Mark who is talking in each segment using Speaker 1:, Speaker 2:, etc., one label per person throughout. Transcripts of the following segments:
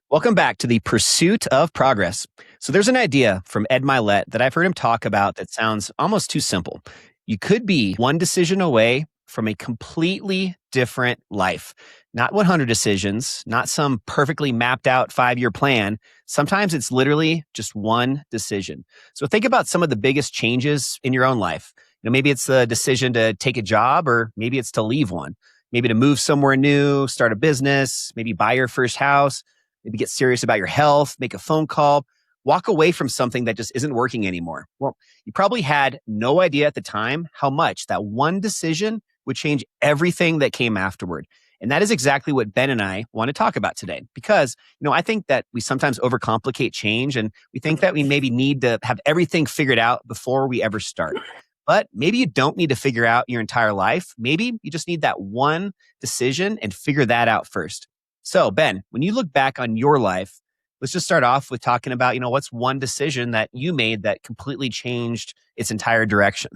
Speaker 1: Welcome back to the Pursuit of Progress. So there's an idea from Ed Milet that I've heard him talk about that sounds almost too simple. You could be one decision away from a completely different life. Not 100 decisions, not some perfectly mapped out 5-year plan. Sometimes it's literally just one decision. So think about some of the biggest changes in your own life. Maybe it's the decision to take a job, or maybe it's to leave one. Maybe to move somewhere new, start a business, maybe buy your first house. Maybe get serious about your health, make a phone call, walk away from something that just isn't working anymore. Well, you probably had no idea at the time how much that one decision would change everything that came afterward. And that is exactly what Ben and I want to talk about today. Because, I think that we sometimes overcomplicate change, and we think that we maybe need to have everything figured out before we ever start. But maybe you don't need to figure out your entire life. Maybe you just need that one decision and figure that out first. So, Ben, when you look back on your life, let's just start off with talking about, what's one decision that you made that completely changed its entire direction?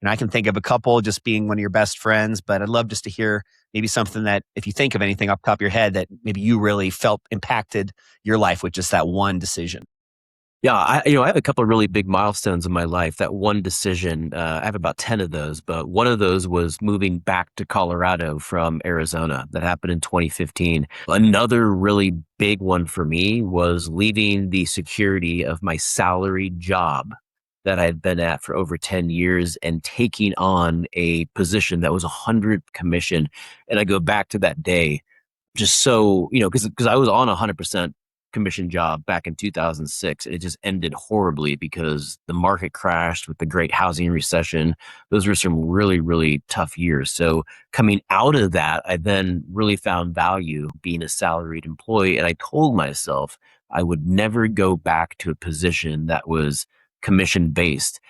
Speaker 1: And I can think of a couple just being one of your best friends, but I'd love just to hear maybe something that, if you think of anything off the top of your head, that maybe you really felt impacted your life with just that one decision.
Speaker 2: Yeah, I have a couple of really big milestones in my life. That one decision, I have about 10 of those, but one of those was moving back to Colorado from Arizona. That happened in 2015. Another really big one for me was leaving the security of my salaried job that I had been at for over 10 years and taking on a position that was 100 commission. And I go back to that day just so, because I was on 100% commission job back in 2006. It just ended horribly because the market crashed with the great housing recession. Those were some really, really tough years. So coming out of that, I then really found value being a salaried employee. And I told myself I would never go back to a position that was commission based.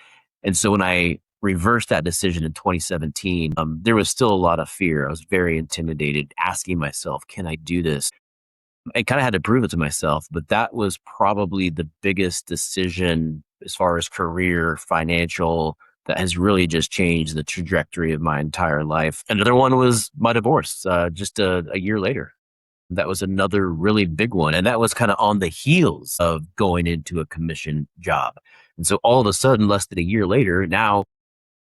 Speaker 2: And so when I reversed that decision in 2017, there was still a lot of fear. I was very intimidated, asking myself, can I do this? I kind of had to prove it to myself, but that was probably the biggest decision as far as career, financial, that has really just changed the trajectory of my entire life. Another one was my divorce, just a year later. That was another really big one. And that was kind of on the heels of going into a commission job. And so all of a sudden, less than a year later, now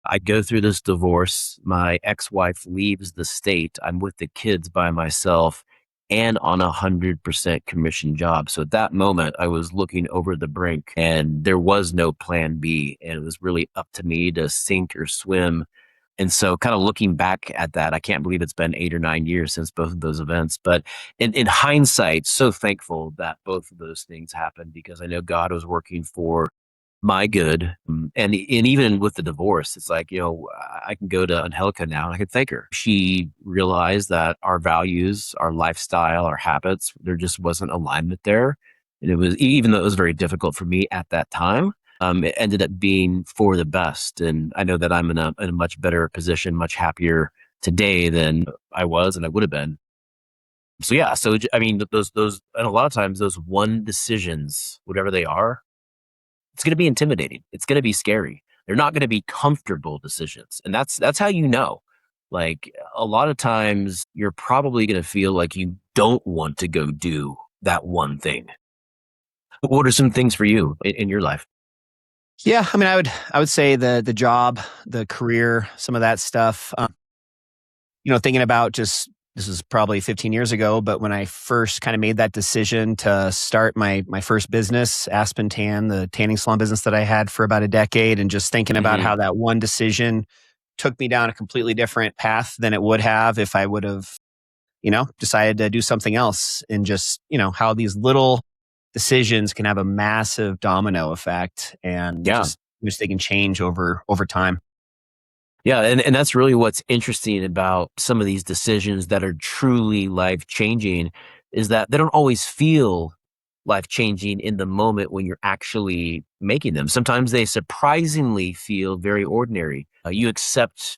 Speaker 2: I go through this divorce. My ex-wife leaves the state. I'm with the kids by myself and on 100% commission job. So at that moment, I was looking over the brink and there was no plan B. And it was really up to me to sink or swim. And so kind of looking back at that, I can't believe it's been 8 or 9 years since both of those events. But in hindsight, so thankful that both of those things happened because I know God was working for my good. And even with the divorce, it's like, I can go to Angelica now and I can thank her. She realized that our values, our lifestyle, our habits, there just wasn't alignment there. And it was, even though it was very difficult for me at that time, it ended up being for the best. And I know that I'm in a much better position, much happier today than I was and I would have been. So yeah, those, and a lot of times those one decisions, whatever they are, it's going to be intimidating. It's going to be scary. They're not going to be comfortable decisions. And that's how you know. Like a lot of times you're probably going to feel like you don't want to go do that one thing. What are some things for you in your life?
Speaker 1: Yeah, I would say the job, the career, some of that stuff. Thinking about this was probably 15 years ago, but when I first kind of made that decision to start my first business, Aspen Tan, the tanning salon business that I had for about a decade, and just thinking about how that one decision took me down a completely different path than it would have if I would have, decided to do something else, and just, how these little decisions can have a massive domino effect, and just they can change over time.
Speaker 2: Yeah, and that's really what's interesting about some of these decisions that are truly life-changing is that they don't always feel life-changing in the moment when you're actually making them. Sometimes they surprisingly feel very ordinary. You accept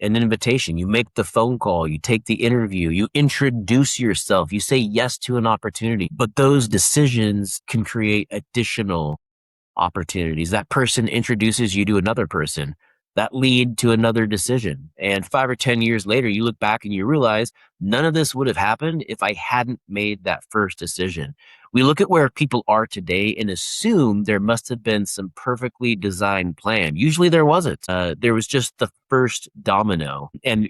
Speaker 2: an invitation, you make the phone call, you take the interview, you introduce yourself, you say yes to an opportunity. But those decisions can create additional opportunities. That person introduces you to another person that lead to another decision. And 5 or 10 years later, you look back and you realize none of this would have happened if I hadn't made that first decision. We look at where people are today and assume there must have been some perfectly designed plan. Usually there wasn't. There was just the first domino. And,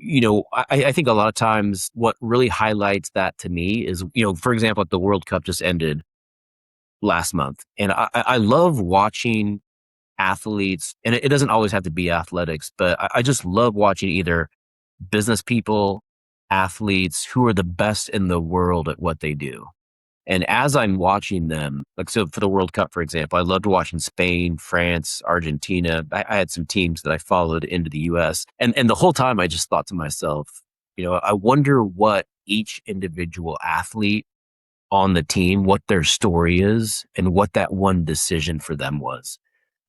Speaker 2: I think a lot of times what really highlights that to me is, for example, the World Cup just ended last month. And I love watching athletes, and it doesn't always have to be athletics, but I just love watching either business people, athletes who are the best in the world at what they do. And as I'm watching them, like, so for the World Cup, for example, I loved watching Spain, France, Argentina. I had some teams that I followed into the US. And the whole time I just thought to myself, I wonder what each individual athlete on the team, what their story is and what that one decision for them was.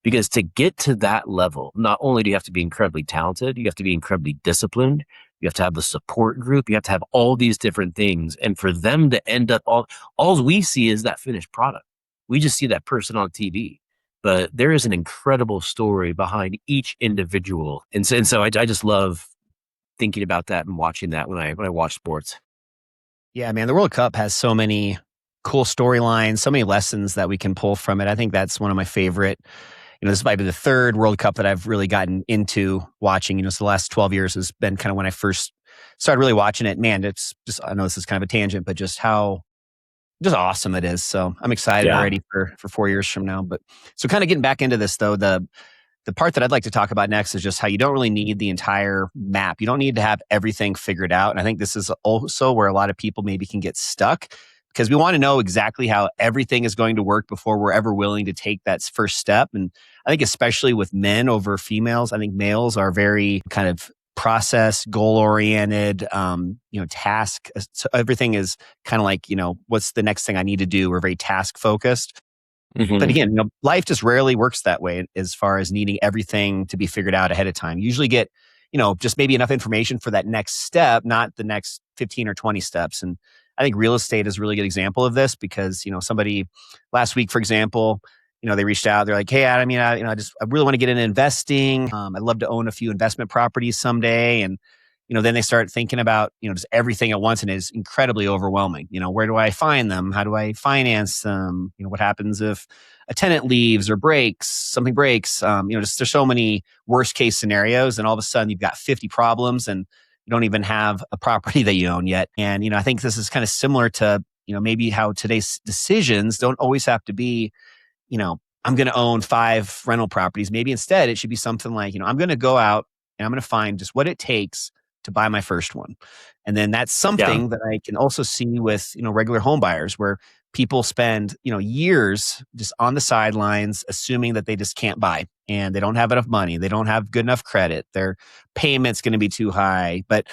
Speaker 2: Because to get to that level, not only do you have to be incredibly talented, you have to be incredibly disciplined, you have to have the support group, you have to have all these different things. And for them to end up all we see is that finished product. We just see that person on TV. But there is an incredible story behind each individual. And so I just love thinking about that and watching that when I watch sports.
Speaker 1: Yeah, man, the World Cup has so many cool storylines, so many lessons that we can pull from it. I think that's one of my favorite. This might be the third World Cup that I've really gotten into watching. So the last 12 years has been kind of when I first started really watching it. Man, it's just, I know this is kind of a tangent, but just how just awesome it is. So I'm excited
Speaker 2: Yeah.
Speaker 1: already for 4 years from now. But so kind of getting back into this though, the part that I'd like to talk about next is just how you don't really need the entire map. You don't need to have everything figured out. And I think this is also where a lot of people maybe can get stuck because we want to know exactly how everything is going to work before we're ever willing to take that first step. And I think especially with men over females, I think males are very kind of process goal oriented, task. So everything is kind of like, what's the next thing I need to do? We're very task focused. But
Speaker 2: Hmm.
Speaker 1: again, life just rarely works that way as far as needing everything to be figured out ahead of time. You usually get, just maybe enough information for that next step, not the next 15 or 20 steps. And I think real estate is a really good example of this because, somebody last week, for example, they reached out. They're like, "Hey, Adam, I really want to get into investing. I'd love to own a few investment properties someday." And then they start thinking about, just everything at once and it's incredibly overwhelming. Where do I find them? How do I finance them? What happens if a tenant leaves or something breaks? Just there's so many worst case scenarios and all of a sudden you've got 50 problems and you don't even have a property that you own yet. And, I think this is kind of similar to, maybe how today's decisions don't always have to be, I'm going to own 5 rental properties. Maybe instead it should be something like, I'm going to go out and I'm going to find just what it takes to buy my first one. And then that's
Speaker 2: Yeah.
Speaker 1: something that I can also see with, regular home buyers where people spend, years just on the sidelines, assuming that they just can't buy and they don't have enough money. They don't have good enough credit. Their payment's going to be too high, but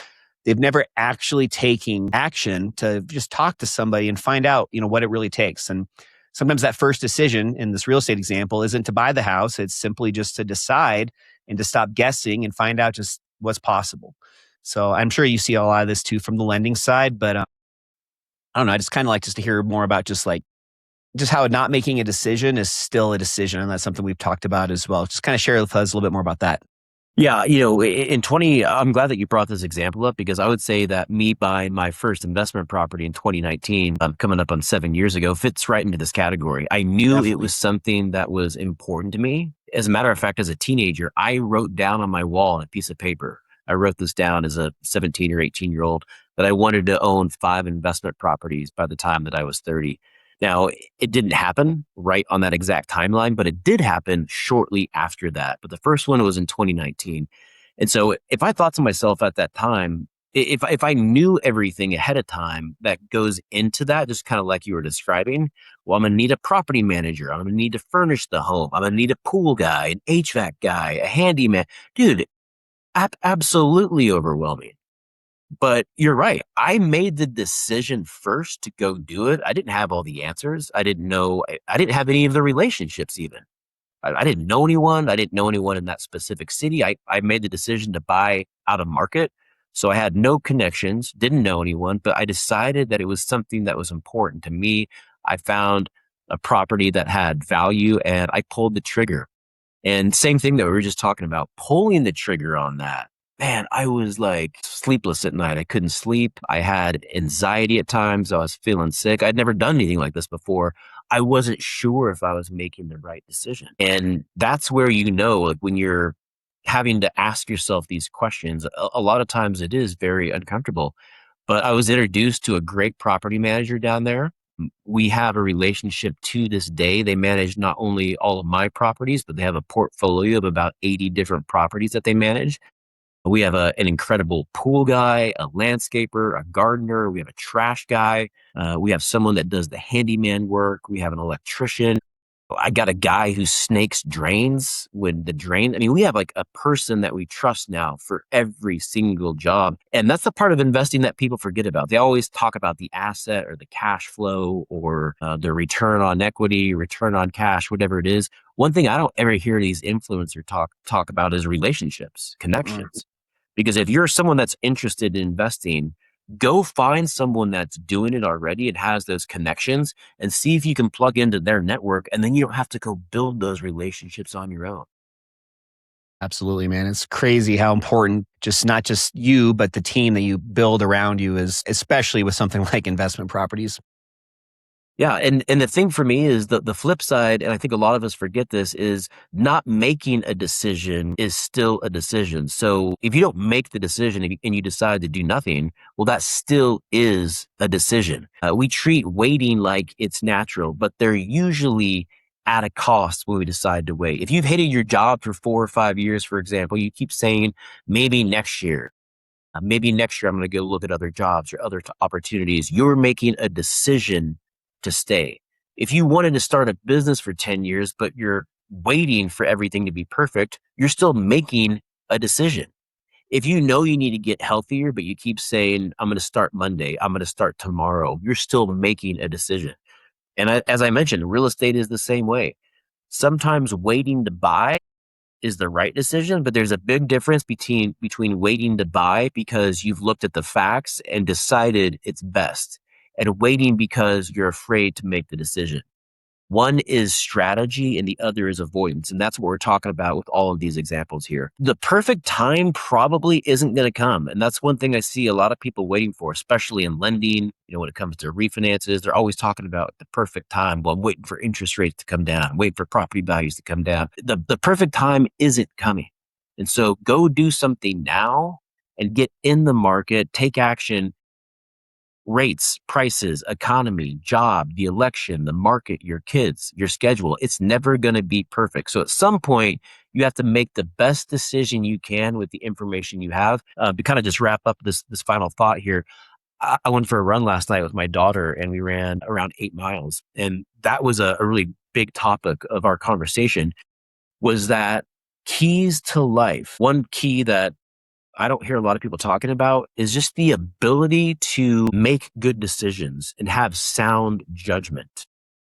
Speaker 1: they've never actually taken action to just talk to somebody and find out, what it really takes. And sometimes that first decision in this real estate example isn't to buy the house. It's simply just to decide and to stop guessing and find out just what's possible. So I'm sure you see a lot of this too from the lending side, but I don't know. I just kind of like just to hear more about just how not making a decision is still a decision. And that's something we've talked about as well. Just kind of share with us a little bit more about that.
Speaker 2: Yeah, I'm glad that you brought this example up because I would say that me buying my first investment property in 2019, coming up on 7 years ago, fits right into this category. I knew it
Speaker 1: Definitely.
Speaker 2: was something that was important to me. As a matter of fact, as a teenager, I wrote down on my wall on a piece of paper, I wrote this down as a 17 or 18-year-old that I wanted to own 5 investment properties by the time that I was 30. Now, it didn't happen right on that exact timeline, but it did happen shortly after that. But the first one was in 2019. And so if I thought to myself at that time, if I knew everything ahead of time that goes into that, just kind of like you were describing, well, I'm going to need a property manager. I'm going to need to furnish the home. I'm going to need a pool guy, an HVAC guy, a handyman. Dude, absolutely overwhelming. But you're right. I made the decision first to go do it. I didn't have all the answers. I didn't know. I didn't have any of the relationships even. I didn't know anyone. I didn't know anyone in that specific city. I made the decision to buy out of market. So I had no connections, didn't know anyone, but I decided that it was something that was important to me. I found a property that had value and I pulled the trigger. And same thing that we were just talking about, pulling the trigger on that. Man, I was like sleepless at night. I couldn't sleep. I had anxiety at times. I was feeling sick. I'd never done anything like this before. I wasn't sure if I was making the right decision. And that's where like when you're having to ask yourself these questions, a lot of times it is very uncomfortable. But I was introduced to a great property manager down there. We have a relationship to this day. They manage not only all of my properties, but they have a portfolio of about 80 different properties that they manage. We have an incredible pool guy, a landscaper, a gardener. We have a trash guy. We have someone that does the handyman work. We have an electrician. I got a guy who snakes drains when the drain. I mean, we have like a person that we trust now for every single job. And that's the part of investing that people forget about. They always talk about the asset or the cash flow or the return on equity, return on cash, whatever it is. One thing I don't ever hear these influencers talk about is relationships, connections. Because if you're someone that's interested in investing, go find someone that's doing it already and has those connections and see if you can plug into their network. And then you don't have to go build those relationships on your own.
Speaker 1: Absolutely, man. It's crazy how important just not just you, but the team that you build around you is, especially with something like investment properties.
Speaker 2: Yeah, and the thing for me is the flip side, and I think a lot of us forget this, is not making a decision is still a decision. So if you don't make the decision and you decide to do nothing, well, that still is a decision. We treat waiting like it's natural, but they're usually at a cost when we decide to wait. If you've hated your job for 4 or 5 years, for example, you keep saying maybe next year. Maybe next year I'm going to go look at other jobs or other opportunities. You're making a decision to stay. If you wanted to start a business for 10 years, but you're waiting for everything to be perfect, you're still making a decision. If you know you need to get healthier, but you keep saying, I'm going to start Monday, I'm going to start tomorrow, you're still making a decision. And as I mentioned, real estate is the same way. Sometimes waiting to buy is the right decision, but there's a big difference between waiting to buy because you've looked at the facts and decided it's best, and waiting because you're afraid to make the decision. One is strategy and the other is avoidance. And that's what we're talking about with all of these examples here. The perfect time probably isn't going to come. And that's one thing I see a lot of people waiting for, especially in lending. When it comes to refinances, they're always talking about the perfect time. Well, I'm waiting for interest rates to come down, waiting for property values to come down. The perfect time isn't coming. And so go do something now and get in the market, take action. Rates, prices, economy, job, the election, the market, your kids, your schedule. It's never going to be perfect. So at some point, you have to make the best decision you can with the information you have. To kind of just wrap up this final thought here, I went for a run last night with my daughter and we ran around 8 miles. And that was a really big topic of our conversation was that keys to life. One key that I don't hear a lot of people talking about is just the ability to make good decisions and have sound judgment.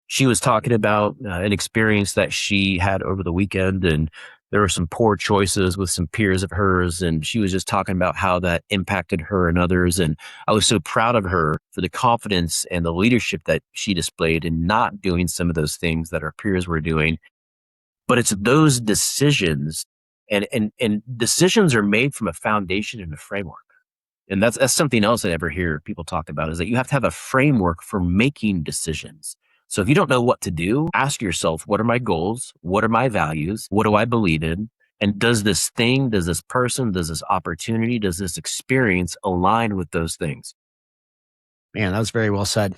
Speaker 2: She was talking about an experience that she had over the weekend, and there were some poor choices with some peers of hers. And she was just talking about how that impacted her and others. And I was so proud of her for the confidence and the leadership that she displayed in not doing some of those things that her peers were doing. But it's those decisions and decisions are made from a foundation and a framework. And that's something else I ever hear people talk about is that you have to have a framework for making decisions. So if you don't know what to do, ask yourself, what are my goals? What are my values? What do I believe in? And does this thing, does this person, does this opportunity, does this experience align with those things?
Speaker 1: Man, that was very well said.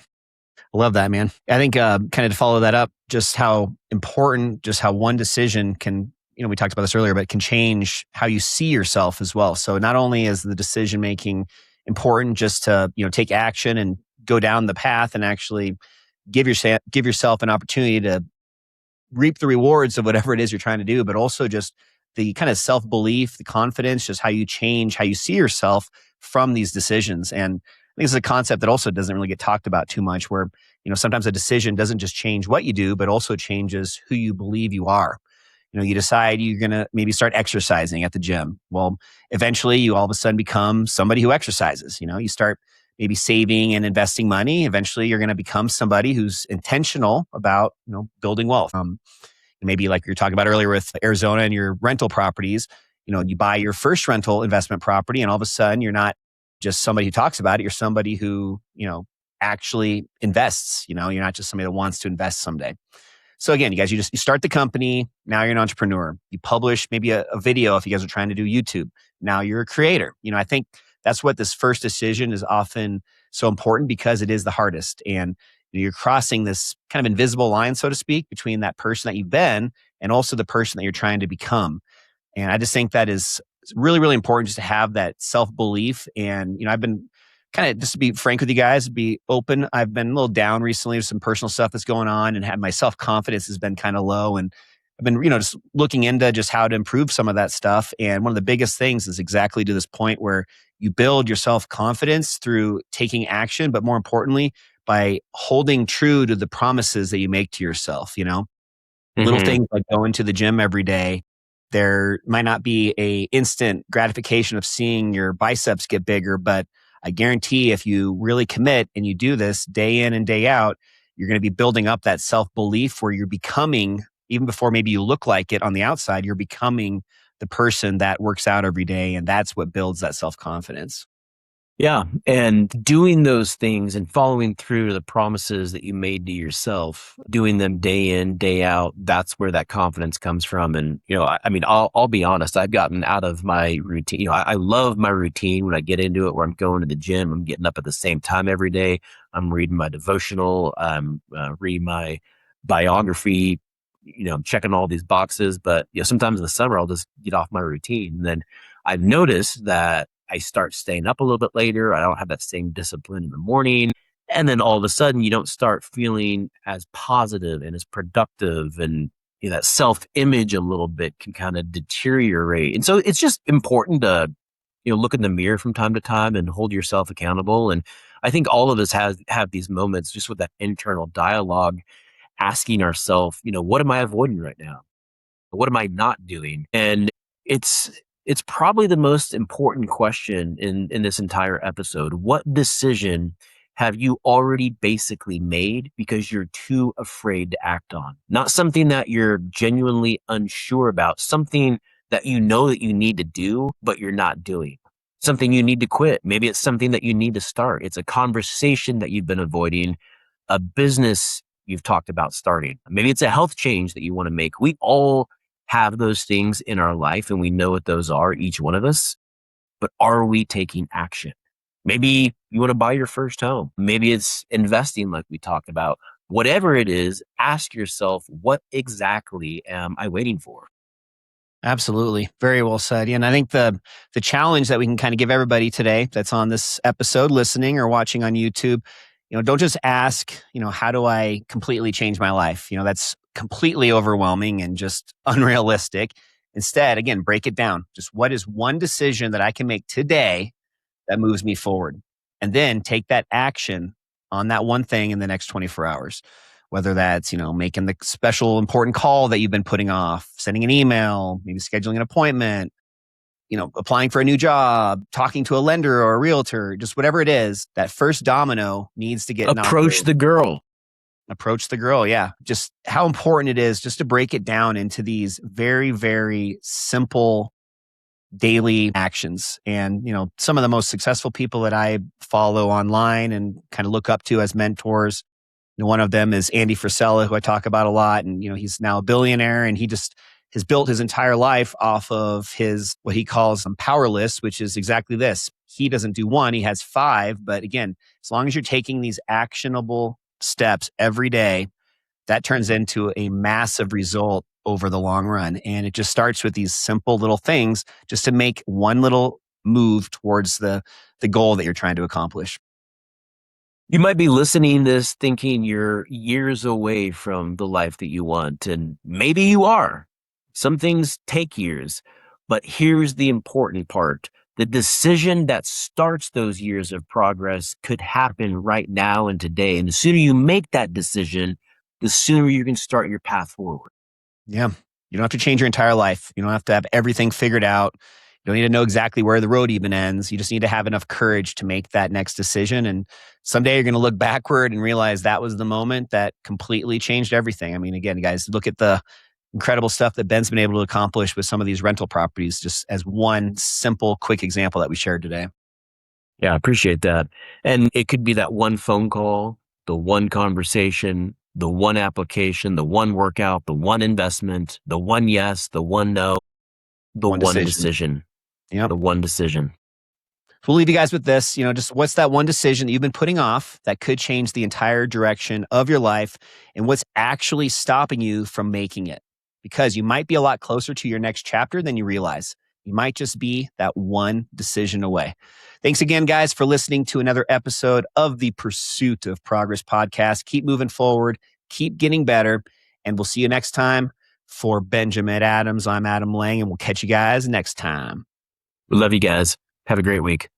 Speaker 1: I love that, man. I think kind of to follow that up, just how important, just how one decision can, we talked about this earlier, but it can change how you see yourself as well. So not only is the decision making important just to, take action and go down the path and actually give yourself an opportunity to reap the rewards of whatever it is you're trying to do, but also just the kind of self-belief, the confidence, just how you change, how you see yourself from these decisions. And I think this is a concept that also doesn't really get talked about too much where, sometimes a decision doesn't just change what you do, but also changes who you believe you are. You decide you're going to maybe start exercising at the gym. Well, eventually you all of a sudden become somebody who exercises. You start maybe saving and investing money. Eventually you're going to become somebody who's intentional about, building wealth. Maybe like you're talking about earlier with Arizona and your rental properties, you buy your first rental investment property and all of a sudden you're not just somebody who talks about it. You're somebody who, actually invests, you're not just somebody that wants to invest someday. So again, you guys, you start the company. Now you're an entrepreneur. You publish maybe a video if you guys are trying to do YouTube. Now you're a creator. I think that's what this first decision is often so important because it is the hardest. And you're crossing this kind of invisible line, so to speak, between that person that you've been and also the person that you're trying to become. And I just think that is really, really important just to have that self-belief. And, I've been kind of, just to be frank with you guys, be open. I've been a little down recently with some personal stuff that's going on and my self-confidence has been kind of low. And I've been, just looking into just how to improve some of that stuff. And one of the biggest things is exactly to this point where you build your self-confidence through taking action, but more importantly, by holding true to the promises that you make to yourself. Little
Speaker 2: Mm-hmm.
Speaker 1: things like going to the gym every day. There might not be a instant gratification of seeing your biceps get bigger, but I guarantee if you really commit and you do this day in and day out, you're going to be building up that self-belief where you're becoming, even before maybe you look like it on the outside, you're becoming the person that works out every day. And that's what builds that self-confidence.
Speaker 2: Yeah. And doing those things and following through to the promises that you made to yourself, doing them day in, day out, that's where that confidence comes from. And, I mean, I'll be honest, I've gotten out of my routine. I love my routine when I get into it, where I'm going to the gym, I'm getting up at the same time every day. I'm reading my devotional, I'm reading my biography, I'm checking all these boxes. But, sometimes in the summer, I'll just get off my routine. And then I've noticed that I start staying up a little bit later. I don't have that same discipline in the morning. And then all of a sudden, you don't start feeling as positive and as productive. And that self image a little bit can kind of deteriorate. And so it's just important to, look in the mirror from time to time and hold yourself accountable. And I think all of us have these moments just with that internal dialogue, asking ourselves, what am I avoiding right now? What am I not doing? And it's it's probably the most important question in this entire episode. What decision have you already basically made because you're too afraid to act on? Not something that you're genuinely unsure about, something that you know that you need to do, but you're not doing. Something you need to quit. Maybe it's something that you need to start. It's a conversation that you've been avoiding, a business you've talked about starting. Maybe it's a health change that you want to make. We all have those things in our life and we know what those are, each one of us, but are we taking action? Maybe you want to buy your first home. Maybe it's investing like we talked about. Whatever it is, ask yourself, what exactly am I waiting for?
Speaker 1: Absolutely. Very well said. Yeah, and I think the challenge that we can kind of give everybody today that's on this episode listening or watching on YouTube, don't just ask, how do I completely change my life? That's completely overwhelming and just unrealistic. Instead, again, break it down. Just what is one decision that I can make today that moves me forward? And then take that action on that one thing in the next 24 hours. Whether that's, making the special important call that you've been putting off, sending an email, maybe scheduling an appointment, applying for a new job, talking to a lender or a realtor, just whatever it is, that first domino needs to get knocked
Speaker 2: Approach
Speaker 1: over.
Speaker 2: the girl.
Speaker 1: Approach the girl. Yeah. Just how important it is just to break it down into these very, very simple daily actions. And, some of the most successful people that I follow online and kind of look up to as mentors, one of them is Andy Frisella, who I talk about a lot. And, he's now a billionaire and he just has built his entire life off of his, what he calls power list, which is exactly this. He doesn't do one, he has five. But again, as long as you're taking these actionable steps every day, that turns into a massive result over the long run. And it just starts with these simple little things just to make one little move towards the goal that you're trying to accomplish.
Speaker 2: You might be listening this thinking you're years away from the life that you want, and maybe you are. Some things take years, but here's the important part. The decision that starts those years of progress could happen right now and today. And the sooner you make that decision, the sooner you can start your path forward.
Speaker 1: Yeah. You don't have to change your entire life. You don't have to have everything figured out. You don't need to know exactly where the road even ends. You just need to have enough courage to make that next decision. And someday you're going to look backward and realize that was the moment that completely changed everything. I mean, again, guys, look at the incredible stuff that Ben's been able to accomplish with some of these rental properties, just as one simple, quick example that we shared today.
Speaker 2: Yeah, I appreciate that. And it could be that one phone call, the one conversation, the one application, the one workout, the one investment, the one yes, the one no, the
Speaker 1: One
Speaker 2: one
Speaker 1: decision.
Speaker 2: decision,
Speaker 1: Yep.
Speaker 2: the one decision.
Speaker 1: So we'll leave you guys with this, just what's that one decision that you've been putting off that could change the entire direction of your life, and what's actually stopping you from making it? Because you might be a lot closer to your next chapter than you realize. You might just be that one decision away. Thanks again, guys, for listening to another episode of the Pursuit of Progress podcast. Keep moving forward, keep getting better, and we'll see you next time. For Benjamin Adams, I'm Adam Lang, and we'll catch you guys next time.
Speaker 2: We love you guys. Have a great week.